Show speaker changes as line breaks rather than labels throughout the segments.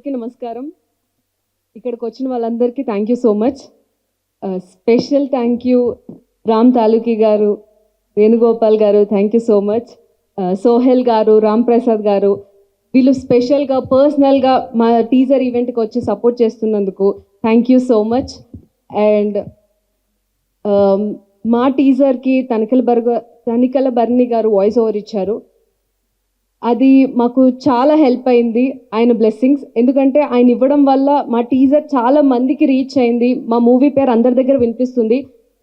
అందరికీ నమస్కారం. ఇక్కడికి వచ్చిన వాళ్ళందరికీ thank you so much. Special thank you Ram Taluki garu, Venugopal garu, thank you so much. Sohel garu, Ram Prasad గారు, వీళ్ళు స్పెషల్గా పర్సనల్గా మా టీజర్ ఈవెంట్కి వచ్చి సపోర్ట్ చేస్తున్నందుకు thank you so much. And మా టీజర్కి తనికల బర్ని గారు వాయిస్ ఓవర్ ఇచ్చారు. అది మాకు చాలా హెల్ప్ అయింది, ఆయన బ్లెస్సింగ్స్. ఎందుకంటే ఆయన ఇవ్వడం వల్ల మా టీజర్ చాలా మందికి రీచ్ అయింది, మా మూవీ పేరు అందరి దగ్గర వినిపిస్తుంది.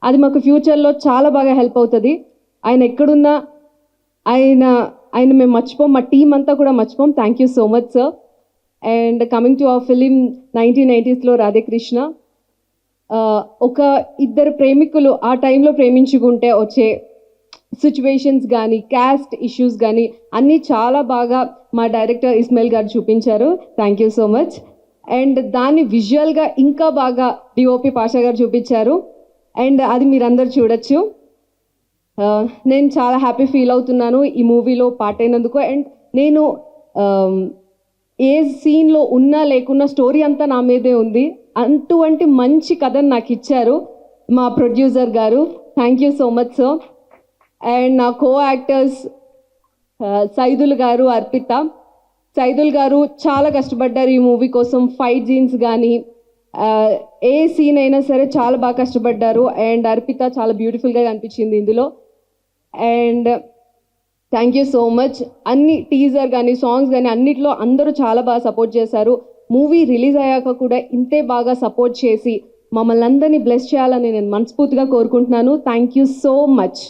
అది మాకు ఫ్యూచర్లో చాలా బాగా హెల్ప్ అవుతుంది. ఆయన ఎక్కడున్నా ఆయన మేము మర్చిపోం, మా టీం అంతా కూడా మర్చిపోం. Thank you so much sir. And coming to our film 1990s Radhekrishna, ఒక ఇద్దరు ప్రేమికులు ఆ టైంలో ప్రేమించుకుంటే వచ్చే సిచ్యువేషన్స్ కానీ క్యాస్ట్ ఇష్యూస్ కానీ అన్నీ చాలా బాగా మా డైరెక్టర్ ఇస్మాయిల్ గారు చూపించారు. Thank you so much. And దాన్ని విజువల్గా ఇంకా బాగా డిఓపి పాషా గారు చూపించారు. అండ్ అది మీరందరూ చూడొచ్చు. నేను చాలా హ్యాపీ ఫీల్ అవుతున్నాను ఈ మూవీలో పార్ట్ అయినందుకు. అండ్ నేను ఏ సీన్లో ఉన్నా లేకున్నా స్టోరీ అంతా నా మీదే ఉంది. అటువంటి మంచి కథను నాకు ఇచ్చారు మా ప్రొడ్యూసర్ గారు. Thank you so much sir. And నా కో యాక్టర్స్ సైదుల్ గారు, అర్పిత. సైదుల్ గారు చాలా కష్టపడ్డారు ఈ మూవీ కోసం. ఫైట్ సీన్స్ కానీ ఏ సీన్ అయినా సరే చాలా బాగా కష్టపడ్డారు. అండ్ అర్పిత చాలా బ్యూటిఫుల్గా కనిపించింది ఇందులో. And thank you so much. అన్ని టీజర్ కానీ సాంగ్స్ కానీ అన్నిట్లో అందరూ చాలా బాగా సపోర్ట్ చేశారు. మూవీ రిలీజ్ అయ్యాక కూడా ఇంతే బాగా సపోర్ట్ చేసి మమ్మల్ని అందరినీ బ్లెస్ చేయాలని నేను మనస్ఫూర్తిగా కోరుకుంటున్నాను. Thank you so much.